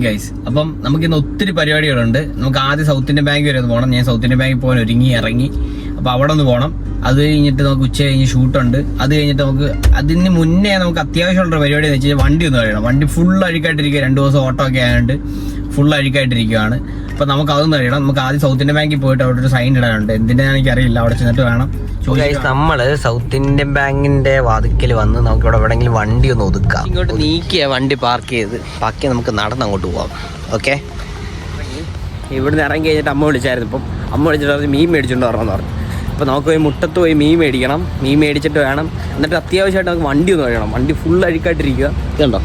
Guys, അപ്പം നമുക്കിന്ന് ഒത്തിരി പരിപാടികളുണ്ട്. നമുക്ക് ആദ്യം സൗത്ത് ഇന്ത്യൻ ബാങ്ക് വരെ ഒന്ന് പോകണം. ഞാൻ സൗത്ത് ഇന്ത്യൻ ബാങ്കിൽ പോകാൻ ഇറങ്ങി. അപ്പോൾ അവിടെ ഒന്ന് പോകണം. അത് കഴിഞ്ഞിട്ട് നമുക്ക് ഉച്ച കഴിഞ്ഞ് ഷൂട്ടുണ്ട്. അത് കഴിഞ്ഞിട്ട് നമുക്ക് അതിന് മുന്നേ നമുക്ക് അത്യാവശ്യമുള്ള പരിപാടി എന്ന് വെച്ചാൽ വണ്ടി ഒന്ന് കഴിയണം. വണ്ടി ഫുൾ അഴുക്കായിട്ടിരിക്കുക. 2 ദിവസം ഓട്ടോ ഒക്കെ ആയതുകൊണ്ട് ഫുൾ അഴുക്കായിട്ടിരിക്കുകയാണ്. അപ്പോൾ നമുക്ക് അതൊന്നും കഴിയണം. നമുക്ക് ആദ്യം സൗത്ത് ഇന്ത്യൻ ബാങ്കിൽ പോയിട്ട് അവിടെ ഒരു സൈൻ ഇടാനുണ്ട്. എന്തിനാണെന്ന് എനിക്കറിയില്ല. അവിടെ ചെന്നിട്ട് വേണം. നമ്മൾ സൗത്ത് ഇന്ത്യൻ ബാങ്കിന്റെ വാതിക്കൽ വന്ന് നമുക്ക് ഇവിടെ എവിടെയെങ്കിലും വണ്ടി ഒന്ന് ഒതുക്കാം. ഇങ്ങോട്ട് നീക്കിയ വണ്ടി പാർക്ക് ചെയ്ത് ബാക്കി നമുക്ക് നടന്ന് അങ്ങോട്ട് പോവാം. ഓക്കെ, ഇവിടുന്ന് ഇറങ്ങി കഴിഞ്ഞിട്ട് അമ്മ വിളിച്ചായിരുന്നു. ഇപ്പം അമ്മ വിളിച്ചിട്ട് പറഞ്ഞ് മീൻ മേടിച്ചുകൊണ്ട് വരണമെന്ന് പറഞ്ഞു. അപ്പോൾ നമുക്ക് പോയി മുട്ടത്ത് പോയി മീൻ മേടിക്കണം. മീൻ മേടിച്ചിട്ട് വേണം. എന്നിട്ട് അത്യാവശ്യമായിട്ട് നമുക്ക് വണ്ടി ഒന്ന് കഴിയണം. വണ്ടി ഫുൾ അഴുക്കായിട്ടിരിക്കുക. ഇതുണ്ടോ,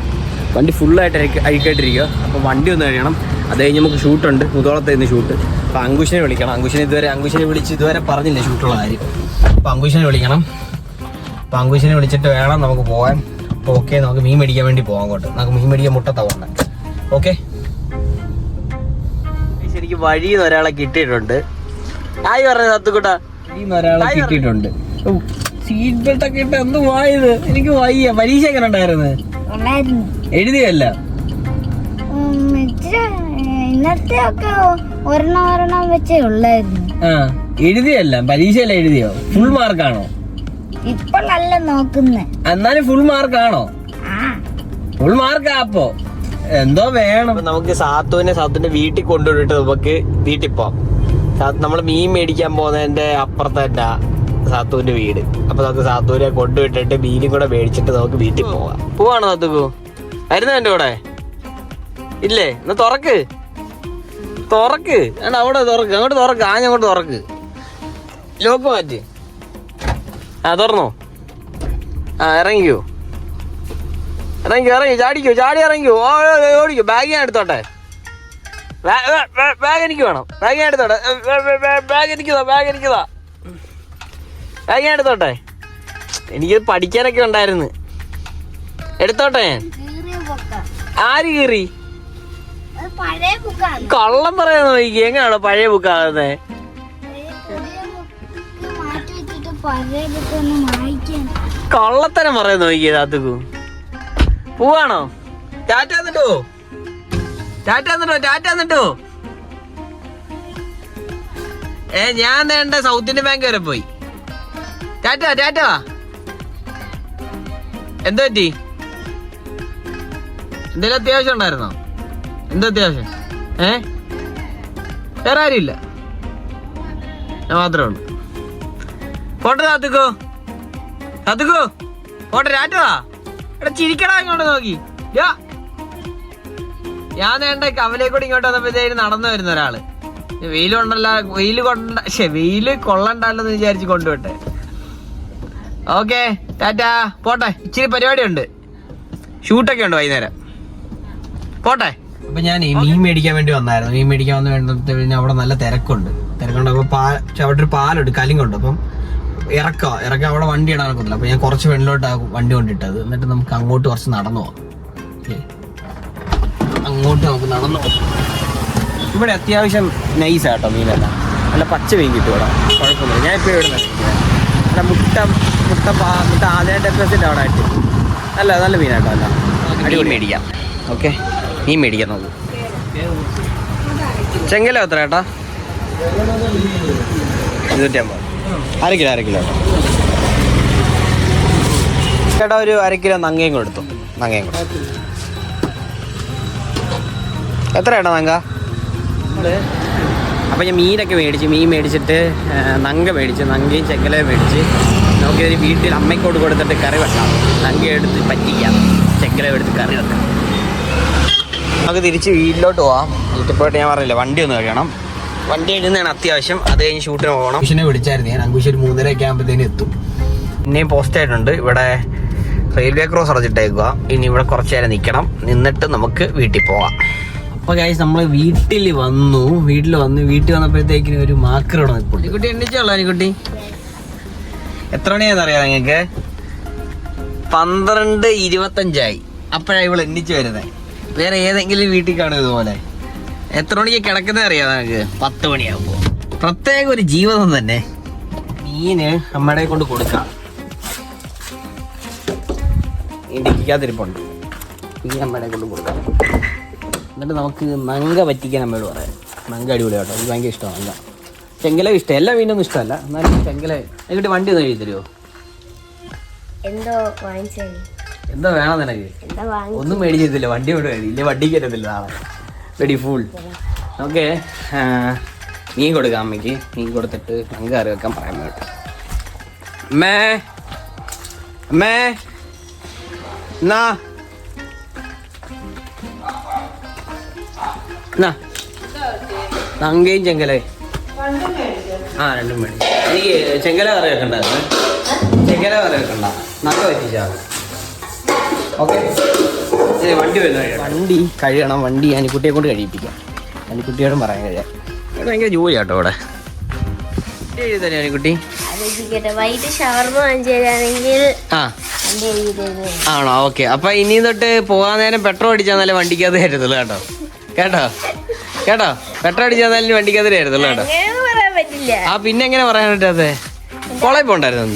വണ്ടി ഫുള്ളായിട്ട് അഴുക്കായിട്ടിരിക്കുക. അപ്പോൾ വണ്ടി ഒന്ന് കഴിയണം. അത് കഴിഞ്ഞ് നമുക്ക് ഷൂട്ടുണ്ട്. മുതോളത്ത് നിന്ന് ഷൂട്ട്. അപ്പോൾ അങ്കുശിനെ വിളിക്കണം. അങ്കുശിനെ വിളിച്ച് ഇതുവരെ പറഞ്ഞില്ല ഷൂട്ടുള്ള കാര്യം. അപ്പോൾ അങ്കുശിനെ വിളിക്കണം. അപ്പോൾ അങ്കുശിനെ വിളിച്ചിട്ട് വേണം നമുക്ക് പോകാൻ. അപ്പോൾ ഓക്കെ, നമുക്ക് മീൻ മേടിക്കാൻ വേണ്ടി പോകാം. അങ്ങോട്ട് നമുക്ക് മീൻ മേടിക്കാൻ മുട്ടത്താ പോകണ്ട. ഓക്കെ, ശരിക്കും വഴിന്ന് ഒരാളെ കിട്ടിയിട്ടുണ്ട്. ആയി പറഞ്ഞ സത്തുക്കുട്ടാ, ഒരാളെ കിട്ടിയിട്ടുണ്ട്. സീറ്റ് ബെൽറ്റ് ഒക്കെ ഇട്ട് എന്ത് വായത്, എനിക്ക് വയ്യ. പരീക്ഷ എങ്ങനെ ഉണ്ടായിരുന്നു? എഴുതിയല്ല, ഇന്നത്തെ ഒക്കെ ഒരെണ്ണം വെച്ചേ ഉള്ളായിരുന്നു. എഴുതിയല്ല, പരീക്ഷയല്ല എഴുതിയോ? ഫുൾ മാർക്കാണോ? ഇപ്പോഴല്ല നോക്കുന്നേ. എന്നാലും ഫുൾ മാർക്കാണോ? ഫുൾ മാർക്കാ. അപ്പോ എന്തോ വേണം. നമുക്ക് സാത്തുവിന്റെ വീട്ടിൽ കൊണ്ടുപോയിട്ട് നമുക്ക് വീട്ടിൽ പോവാം. നമ്മള് മീൻ മേടിക്കാൻ പോകുന്നതിന്റെ അപ്പുറത്ത് തന്നെ സാത്തുവിന്റെ വീട്. അപ്പൊ നമുക്ക് സാത്തുവിനെ കൊണ്ടുവിട്ടിട്ട് മീനും കൂടെ മേടിച്ചിട്ട് നമുക്ക് വീട്ടിൽ പോവാം. പോവാണോ സാത്തുക്കു? വരുന്ന എന്റെ കൂടെ ഇല്ലേ? എന്നാ തുറക്ക് അവിടെ തുറക്ക്. അങ്ങോട്ട് തുറക്ക്. അങ്ങോട്ട് തുറക്ക്. ലോക്ക് മാറ്റി. തുറന്നോ? ഇറങ്ങിക്കോ. ചാടി ഇറങ്ങിക്കോ. ഓടിക്കോ. ബാഗ് ഞാൻ എടുത്തോട്ടെ. ബാഗ് എനിക്ക് വേണം. ബാഗ് ഞാൻ എടുത്തോട്ടെ. ബാഗ് ഞാൻ എടുത്തോട്ടെ. എനിക്ക് പഠിക്കാനൊക്കെ ഉണ്ടായിരുന്നു. എടുത്തോട്ടെ ഞാൻ. ആര് കീറി? കള്ളം പറയാൻ നോക്കി. എങ്ങനെയാണോ പഴയ ബുക്കാകുന്നേ? കള്ളത്തരം പറയാൻ നോക്കിയത്. അതുക്കു പോവാണോ? ടാറ്റ എന്നിട്ടോ? ഞാൻ വേണ്ട സൗത്ത് ഇന്ത്യൻ ബാങ്ക് വരെ പോയി. ടാറ്റ. എന്തോ പറ്റി? എന്തെങ്കിലും അത്യാവശ്യം ഉണ്ടായിരുന്നോ? എന്താ അത്യാവശ്യം? വേറെ ആരുമില്ല, ഞാൻ മാത്രമേ ഉള്ളൂ. പോട്ടെ സാത്തുക്കോ പോട്ടെ. ടാറ്റ. എടാ ചിരിക്കടാ, ഇങ്ങോട്ട് നോക്കി. ഞാൻ വേണ്ട കവലയെ കൂടി ഇങ്ങോട്ട് വന്നപ്പോഴത്തേക്ക് നടന്നു വരുന്ന ഒരാള്. വെയില് കൊള്ളണ്ടല്ലോ എന്ന് വിചാരിച്ച് കൊണ്ടുവിട്ടെ. ഓക്കെ, ടാറ്റാ. പോട്ടെ, ഇച്ചിരി പരിപാടിയുണ്ട്. ഷൂട്ടൊക്കെ ഉണ്ട് വൈകുന്നേരം. പോട്ടെ. അപ്പൊ ഞാൻ മീൻ മേടിക്കാൻ വേണ്ടി വന്നായിരുന്നു. മീൻ മേടിക്കാൻ വന്ന് വേണ്ടത് അവിടെ നല്ല തിരക്കുണ്ട്. അപ്പൊ അവിടെ ഒരു പാലുണ്ട്, കലിങ്ങുണ്ട്. അപ്പം ഇറക്കാം അവിടെ വണ്ടി ഇടാൻ നടക്കത്തില്ല. അപ്പൊ ഞാൻ കുറച്ച് വെള്ളിലോട്ട് വണ്ടി കൊണ്ടിട്ടത്. എന്നിട്ട് നമുക്ക് അങ്ങോട്ട് കുറച്ച് നടന്നു പോവാം. അങ്ങോട്ട് നമുക്ക് നടന്നു പോകാം. ഇവിടെ അത്യാവശ്യം നൈസാട്ടോ മീനല്ല. നല്ല പച്ച മീൻ കിട്ടും ഇവിടെ, കുഴപ്പമില്ല. ഞാൻ ഇപ്പോൾ ഇവിടെ നല്ല മുട്ട ആദ്യ ഡെപ്പോസിറ്റ് അവിടെ ആയിട്ട് നല്ല മീനാട്ടോ. അല്ല അടിപൊളി മേടിക്കാം. ഓക്കെ, മീൻ മേടിക്കാം നമുക്ക്. ചെങ്കല എത്ര ചേട്ടാ? 250. അര കിലോ ചേട്ടാ. ഒരു 1 കിലോ നങ്ങയും കൊടുത്തു. നങ്ങയും കൂടെ എത്ര ചേട്ടാ നങ്ക? അപ്പം ഞാൻ മീനൊക്കെ മേടിച്ചിട്ട് നങ്ക മേടിച്ച്, നങ്കയും ചെങ്കലയും മേടിച്ച് നമുക്കിതൊരു വീട്ടിൽ അമ്മയ്ക്കോട് കൊടുത്തിട്ട് കറി വെക്കാം. നങ്ക എടുത്ത് പറ്റിക്കാം, ചെങ്കല എടുത്ത് കറി വെക്കാം. നമുക്ക് തിരിച്ച് വീട്ടിലോട്ട് പോവാം. വീട്ടിൽ പോയിട്ട് ഞാൻ പറഞ്ഞില്ല വണ്ടി ഒന്ന് കഴിയണം. വണ്ടി എഴുതുന്നതാണ് അത്യാവശ്യം. അത് കഴിഞ്ഞ് ഷൂട്ടിന് പോകണം. അങ്കുശിനെ വിളിച്ചായിരുന്നു ഞാൻ. അങ്കുശ് ഒരു 3:30 ആകുമ്പോഴത്തേനും എത്തും. പിന്നെയും പോസ്റ്റ് ആയിട്ടുണ്ട്. ഇവിടെ റെയിൽവേ ക്രോസ് അടച്ചിട്ടേക്കുക. ഇനി ഇവിടെ കുറച്ച് നേരം നിൽക്കണം. നിന്നിട്ട് നമുക്ക് വീട്ടിൽ പോവാം. അപ്പോൾ ഗൈസ്, നമ്മൾ വീട്ടിൽ വന്നപ്പോഴത്തേക്കിന് ഒരു മാക്കർ ഇവിടെ നിൽപ്പുണ്ട്. കുട്ടി എണ്ണിച്ചോളൂ. കുട്ടി എത്ര മണിയാണെന്നറിയാം നിങ്ങൾക്ക്? 12:25 അപ്പോഴാണ് ഇവൾ എണ്ണിച്ച് വരുന്നത്. വേറെ ഏതെങ്കിലും വീട്ടിൽ കാണും ഇതുപോലെ? എത്ര മണിക്ക് കിടക്കുന്നത് അറിയാം നമുക്ക്? 10 മണിയാകുമ്പോൾ. പ്രത്യേക ഒരു ജീവിതം തന്നെ. മീന് അമ്മയുടെ കൊണ്ട് കൊടുക്കാം. ഈ ഡിക്കിക്കാതിരിപ്പുണ്ട്. ഈ അമ്മയുടെ കൊണ്ട് കൊടുക്കാം. എന്നിട്ട് നമുക്ക് മങ്ക പറ്റിക്കാൻ അമ്മയോട് പറയാം. മങ്ക അടിപൊളി കേട്ടോ, എനിക്ക് ഭയങ്കര ഇഷ്ടമാണ് മങ്ക. ചെങ്കല ഇഷ്ടം, എല്ലാ മീനൊന്നും ഇഷ്ടമല്ല, എന്നാലും ചെങ്കല. എന്നിട്ട് വണ്ടി ഒന്ന് എഴുതി തരുമോ? എന്തോ വേണം നിനക്ക്? ഒന്നും മേടിച്ചില്ല, വണ്ടി കൊണ്ട് കഴിയും. ഇല്ല വണ്ടിക്ക് തരത്തില്ല നാളെ. Ready full. ഓക്കെ, മീൻ കൊടുക്കാം അമ്മയ്ക്ക്. മീൻ കൊടുത്തിട്ട് മങ്ക കറി വെക്കാൻ പറയാൻ കേട്ടോ. അമ്മേ അമ്മേ എന്നാ മങ്കയും ചെങ്കലേ. ആ രണ്ടും വേണം. എനിക്ക് ചെങ്കല കറി വെക്കണ്ടായിരുന്നു. ചെങ്കല കറി വെക്കണ്ട, നല്ല പറ്റിച്ചാൽ. ഓക്കെ, വണ്ടി വരുന്ന വണ്ടി കഴുകണം. വണ്ടി അനിക്കുട്ടിയെ കൊണ്ട് കഴിയിപ്പിക്കാം. അനിക്കുട്ടിയോടും പറയാൻ കഴിയാം. ഭയങ്കര ജോലി കേട്ടോ ഇവിടെ. എഴുതല്ലേ അനിക്കുട്ടി? ആണോ? ഓക്കെ, അപ്പൊ ഇനി തൊട്ട് പോകാൻ നേരം പെട്രോൾ അടിച്ചാൽ വണ്ടിക്കകത്ത് കയറ്റത്തുള്ളൂ കേട്ടോ. കേട്ടോ കേട്ടോ, പെട്രോൾ അടിച്ചാൽ വണ്ടിക്കകത്ത് കയറ്റത്തുള്ളൂ കേട്ടോ. ആ പിന്നെ എങ്ങനെ പറയാൻ പറ്റാതെ? കോളേജ് പോണ്ടായിരുന്നു,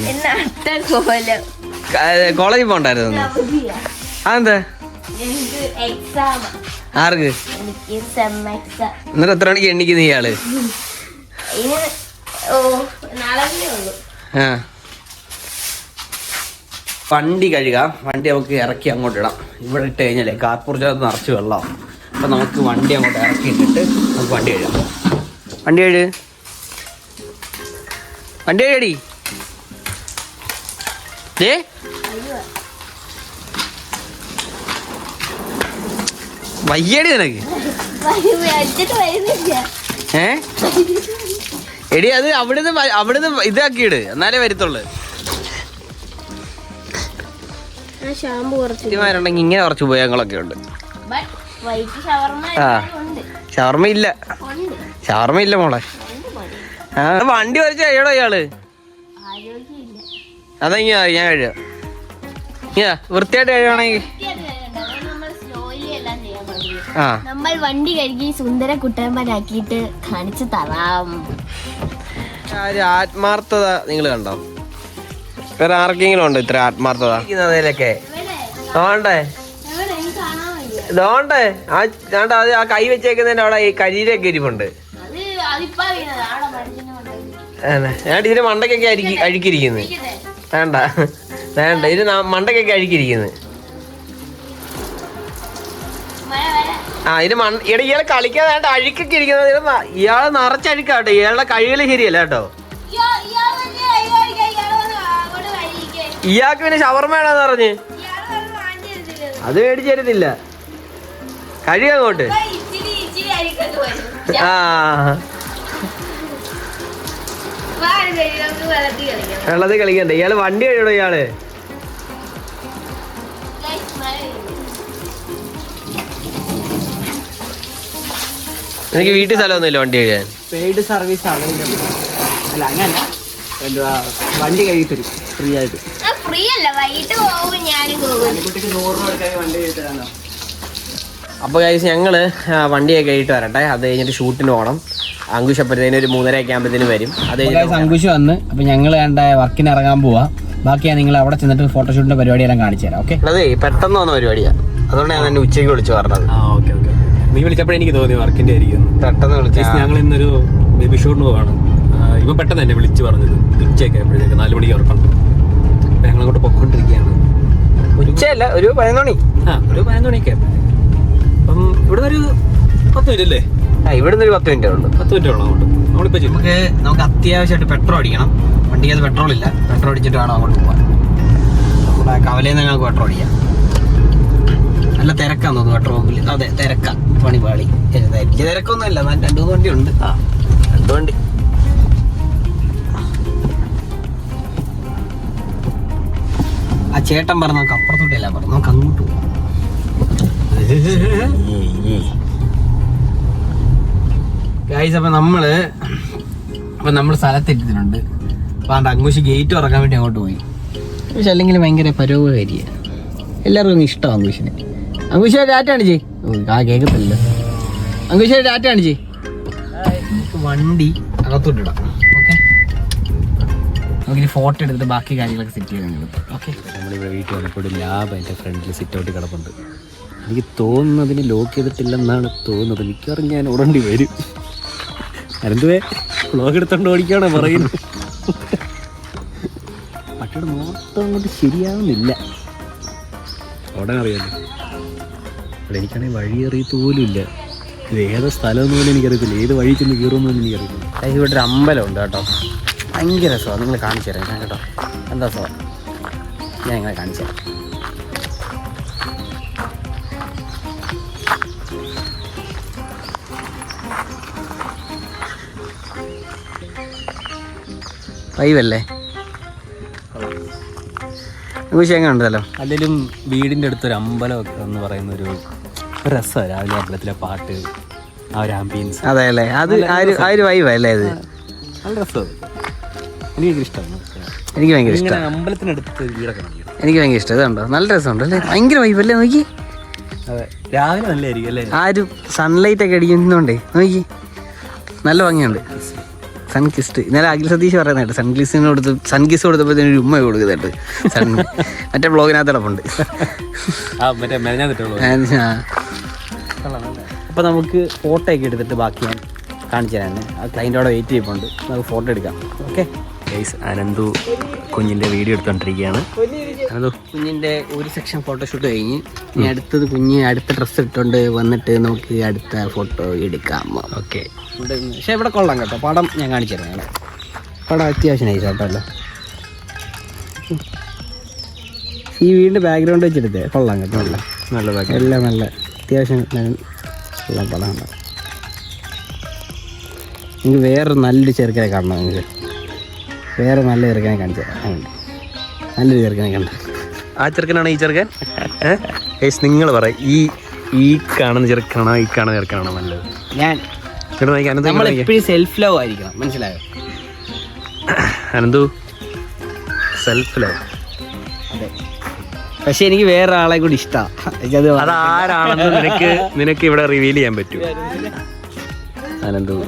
കോളേജിൽ പോണ്ടായിരുന്നു. അതെന്താ? ആർക്ക്? എന്നിട്ട് എത്ര മണിക്ക് എണ്ണിക്കുന്ന ഇയാള്? ആ, വണ്ടി കഴുകാം. വണ്ടി നമുക്ക് ഇറക്കി അങ്ങോട്ട് ഇടാം. ഇവിടെ ഇട്ട് കഴിഞ്ഞാലേ കാർപ്പൂർച്ചകത്ത് നിറച്ച് വെള്ളം. അപ്പം നമുക്ക് വണ്ടി അങ്ങോട്ട് ഇറക്കി ഇട്ടിട്ട് നമുക്ക് വണ്ടി കഴുകാം. വണ്ടി കഴുകടി. ഏ വയ്യടി നിനക്ക്? എടി അത് അവിടുന്ന് ഇതാക്കിയിട്, എന്നാലേ വരുത്തുള്ളു. ണ്ടെങ്കിൽ ഇങ്ങനെ കുറച്ച് ഉപയോഗങ്ങളൊക്കെ ഉണ്ട്. ആ ഷവർമ ഇല്ല മോളെ. ആ വണ്ടി വരച്ച കഴിയടോ ഇയാള്. അതെങ്ങ ഞാൻ കഴിയാം. വൃത്തിയായിട്ട് കഴിയുവാണെങ്കിൽ നമ്മൾ വണ്ടി കഴുകി സുന്ദര കുട്ടമ്പനാക്കിയിട്ട് കാണിച്ചു തരാം. ആത്മാർത്ഥത നിങ്ങൾ കണ്ടോ? വേറെ ആർക്കെങ്കിലും ഉണ്ടോ ഇത്ര ആത്മാർത്ഥത? അതിലൊക്കെ ഇതോണ്ടേ അത് ആ കൈ വെച്ചേക്കുന്നതിന്റെ അവിടെ ഈ കരിയിലൊക്കെ ഇരിപ്പുണ്ട്. ഞാൻ ഇതിന് മണ്ടക്കൊക്കെ അഴുക്കിരിക്കുന്നു. വേണ്ട ഇത് മണ്ടക്കൊക്കെ അഴുക്കിരിക്കുന്നു. ആ ഇത് ഇയാളെ കളിക്കാതെ അഴുക്കൊക്കെ ഇരിക്കുന്നത്. ഇയാളെ നിറച്ചഴുക്കാട്ടോ. ഇയാളുടെ കഴികള് ശരിയല്ല കേട്ടോ. ഇയാൾക്ക് പിന്നെ ഷവർമ വേണമെന്ന് പറഞ്ഞ് അത് മേടിച്ചു തരുന്നില്ല. കഴുക അങ്ങോട്ട്. ആ വെള്ളത്തിൽ കളിക്കണ്ട. ഇയാള് വണ്ടി കഴിയണോ? ഇയാള് എനിക്ക് വീട്ടിൽ സ്ഥലമൊന്നുമില്ല വണ്ടി കഴിയാൻ. പെയ്ഡ് സർവീസ് ആണ്. അല്ല അങ്ങനല്ല, എന്തുവാ വണ്ടി കഴുകി തരും ഫ്രീ ആയിട്ട്. അപ്പോൾ ഗൈസ് ഞങ്ങള് വണ്ടിയൊക്കെ കഴിയിട്ട് വരട്ടെ. അത് കഴിഞ്ഞിട്ട് ഷൂട്ടിന് പോകണം. അങ്കുശ് അപ്പോഴത്തേനും ഒരു 3:30 ആകുമ്പോഴത്തേനും വരും. അത് കഴിഞ്ഞ് അങ്കുശ് വന്ന് അപ്പോൾ ഞങ്ങൾ വേണ്ട വർക്കിന് ഇറങ്ങാൻ പോവാ. ബാക്കി ഞാൻ നിങ്ങൾ അവിടെ ചെന്നിട്ട് ഫോട്ടോഷൂട്ടിന്റെ പരിപാടിയെല്ലാം കാണിച്ചു തരാം. ഓക്കെ, അതെ പെട്ടെന്ന് വന്ന പരിപാടിയാണ്. അതുകൊണ്ട് ഞാൻ എന്നെ ഉച്ചയ്ക്ക് വിളിച്ചു പറഞ്ഞത്. ഓക്കെ ഓക്കെ, നീ വിളിച്ചപ്പോൾ എനിക്ക് തോന്നി വർക്കിന്റെ ആയിരിക്കും. പെട്ടെന്ന് വിളിച്ചു. ഞങ്ങൾ ഇന്നൊരു ബേബി ഷൂട്ടിന് പോവാണ്. ഇവൻ പെട്ടെന്ന് തന്നെ വിളിച്ച് പറഞ്ഞത് ഉച്ചയൊക്കെ ആയപ്പോഴത്തേക്ക് 4 മണിക്ക് ഉറപ്പുണ്ട്. അപ്പം ഞങ്ങൾ അങ്ങോട്ട് പൊക്കോണ്ടിരിക്കുകയാണ്. ഉച്ചയല്ല, ഒരു 11 മണി. ഒരു 11 മണിയൊക്കെ. അപ്പം ഇവിടെ ഒരു 10 മിനിറ്റ് അല്ലേ? ഇവിടുന്ന് ഒരു 10 മിനിറ്റേ ഉള്ളൂ. 10 മിനിറ്റ് ഉള്ളൂ അങ്ങോട്ട്. നമ്മളിപ്പോൾ നമുക്ക് അത്യാവശ്യമായിട്ട് പെട്രോൾ അടിക്കണം. വണ്ടിക്കകത്ത് പെട്രോൾ ഇല്ല. പെട്രോൾ അടിച്ചിട്ട് വേണം അങ്ങോട്ട് പോകാൻ. നമ്മുടെ കവലയിൽ നിന്ന് ഞങ്ങൾക്ക് പെട്രോൾ അടിക്കാം. നല്ല തിരക്കാന്ന് തോന്നുന്നു പെട്രോൾ പമ്പിൽ. അതെ തിരക്കാ, പണിപാളി. വലിയ തിരക്കൊന്നും ഇല്ല. 2-3 വണ്ടി ഉണ്ട്. 2 വണ്ടി. ആ ചേട്ടൻ പറഞ്ഞു നമുക്ക് അപ്പുറത്തോട്ടല്ല പറഞ്ഞു, നമുക്ക് അങ്ങോട്ട് പോകാം. ഗൈസ് അപ്പം നമ്മൾ സ്ഥലത്തെത്തിയിട്ടുണ്ട്. അപ്പം അങ്കുശ് ഗേറ്റ് തുറക്കാൻ വേണ്ടി അങ്ങോട്ട് പോയി. പക്ഷെ അല്ലെങ്കിൽ ഭയങ്കര പരോപകാരിയാണ്. എല്ലാവർക്കും ഇഷ്ടമാണ് അങ്കുശിനെ. അങ്കുശ ടാറ്റ കാണിച്ചേ. കേൾക്കത്തില്ല. അങ്കുശ ടാറ്റ കാണിച്ചേ. വണ്ടി അകത്തോട്ടിടാം. ഓക്കെ, നമുക്കിനി ഫോട്ടോ എടുത്തിട്ട് ബാക്കി കാര്യങ്ങളൊക്കെ സെറ്റ് ചെയ്ത്. ഓക്കെ, നമ്മളിവിടെ വീട്ടിൽ വന്നപ്പോൾ ലാബ് അതിൻ്റെ ഫ്രണ്ടിൽ സിറ്റ് ഔട്ട് കിടപ്പുണ്ട്. എനിക്ക് തോന്നുന്നതിന് ലോക്ക് ചെയ്തിട്ടില്ലെന്നാണ് തോന്നുന്നത്. മിക്കവാറും ഞാൻ ഓടേണ്ടി വരും. അനന്തുവേ വ്ളോഗ് എടുത്തോണ്ട് ഓടിക്കാണോ പറയുന്നത്? പട്ടിയുടെ നോട്ടം അങ്ങോട്ട് ശരിയാവുന്നില്ല. ഓടാൻ അറിയാമല്ലോ. അവിടെ എനിക്കാണെങ്കിൽ വഴി അറിയത്ത് പോലും ഇല്ല. ഇത് ഏതാ സ്ഥലമെന്ന് പോലും എനിക്കറിയത്തില്ല. ഏത് വഴി ചെന്ന് കയറുമെന്നൊന്നും എനിക്കറിയത്തില്ല. ഇവിടെ ഒരു അമ്പലമുണ്ട് കേട്ടോ. ഭയങ്കര രസമാണ്. നിങ്ങൾ കാണിച്ചു തരാം ഞാൻ കേട്ടോ. എന്താ രസമാണ് ഞാൻ നിങ്ങളെ കാണിച്ചു തരാം. വൈവല്ലേ എങ്ങനെ ഉണ്ടല്ലോ. അല്ലെങ്കിലും വീടിൻ്റെ അടുത്തൊരു അമ്പലമൊക്കെ എന്ന് പറയുന്ന ഒരു രസമാണ്. രാവിലെ അമ്പലത്തിലെ പാട്ട്, ആ ഒരു ആംബിയൻസ്. അതെ അല്ലേ, അത് ആ ഒരു വൈവല്ലേ ഇത്. നല്ല രസമാണ്. എനിക്ക് ഇഷ്ടമാണ്. എനിക്ക് ഭയങ്കര ഇഷ്ടമാണ്. അമ്പലത്തിനടുത്ത് വീടൊക്കെ എനിക്ക് ഭയങ്കര ഇഷ്ടം. ഇതുണ്ടോ നല്ല രസമുണ്ട് അല്ലേ, ഭയങ്കര വൈബല്ലേ നോക്കി. അതെ, രാവിലെ നല്ലതായിരിക്കും അല്ലേ. ആ ഒരു സൺലൈറ്റ് ഒക്കെ അടിക്കുന്നുണ്ടേ നോക്കി, നല്ല ഭംഗിയുണ്ട്. സൺകിസ്റ്റ് ഇന്നലെ അഖിൽ സതീഷ് പറയുന്നുണ്ട്, സൺകിസ് കൊടുത്തപ്പോഴത്തേന് ഒരു ഉമ്മ കൊടുക്കുന്നുണ്ട്. മറ്റേ ബ്ലോഗിനകത്ത് കിടപ്പുണ്ട്. അപ്പോൾ നമുക്ക് ഫോട്ടോ ഒക്കെ എടുത്തിട്ട് ബാക്കി ഞാൻ കാണിച്ചു തരാൻ. ആ ക്ലൈൻറ്റോടെ വെയിറ്റ് ചെയ്യുന്നുണ്ട്, നമുക്ക് ഫോട്ടോ എടുക്കാം. ഓക്കെ ഗൈസ്, അനന്തു കുഞ്ഞിൻ്റെ വീഡിയോ എടുത്തോണ്ടിരിക്കുകയാണ്. അനന്തു കുഞ്ഞിൻ്റെ ഒരു സെക്ഷൻ ഫോട്ടോഷൂട്ട് കഴിഞ്ഞ് ഇനി അടുത്തത് കുഞ്ഞ് അടുത്ത ഡ്രസ്സ് ഇട്ടുകൊണ്ട് വന്നിട്ട് നമുക്ക് അടുത്ത ഫോട്ടോ എടുക്കാം. ഓക്കെ, പക്ഷേ ഇവിടെ കൊള്ളാം കേട്ടോ. പടം ഞാൻ കാണിച്ചു തരാം. ഇവിടെ പടം അത്യാവശ്യം നൈസ് കേട്ടോ. അല്ല ഈ വീടിൻ്റെ ബാക്ക്ഗ്രൗണ്ട് വെച്ചെടുത്തേ കൊള്ളാം കേട്ടോ. നല്ല എല്ലാം നല്ല അത്യാവശ്യം ഉള്ള പടമാണ്. എനിക്ക് വേറൊരു നല്ലൊരു ചെറുക്കനെ കാണണം. നിങ്ങൾക്ക് വേറെ നല്ല ചെറുക്കനെ കാണിച്ചു തരാം. നല്ലൊരു ചെറുക്കനെ കണ്ട. ആ ചെറുക്കനാണോ ഈ ചെറുക്കൻ? നിങ്ങൾ പറ, ഈ കാണുന്ന ചെറുക്കനാണോ ഈ കാണുന്ന ചെറുക്കനാണോ നല്ലത്? ഞാൻ നമ്മളെപ്പോഴും സെൽഫ് ലവ് ആയിരിക്കണം, മനസ്സിലായോ? Ananthu self love. അതെ, പക്ഷെ എനിക്ക് വേറെ ആളെ കൂടി ഇഷ്ടമാണ്. അതാരാണെന്ന് നിനക്ക് ഇവിടെ റിവീൽ ചെയ്യാൻ പറ്റൂ. അനന്തു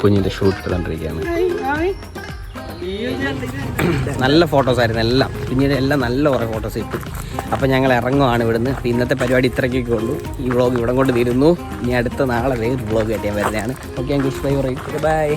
കുഞ്ഞിൻ്റെ ഷൂട്ട് എടുത്തോണ്ടിരിക്കുകയാണ്. നല്ല ഫോട്ടോസായിരുന്നു എല്ലാം. പിന്നീട് എല്ലാം നല്ല കുറേ ഫോട്ടോസ് ഇട്ടു. അപ്പം ഞങ്ങൾ ഇറങ്ങുവാണ് ഇവിടുന്ന്. ഇന്നത്തെ പരിപാടി ഇത്രയ്ക്കൊക്കെ ഉള്ളൂ. ഈ വ്ളോഗ് ഇവിടെ കൊണ്ട് തീരുന്നു. ഇനി അടുത്ത നാളെ വേറൊരു വ്ളോഗ് ആയിട്ട് ഞാൻ വരുന്നതാണ്. ഓക്കെ, ഞാൻ ഗുഡ് ബൈ പറയും. ബൈ.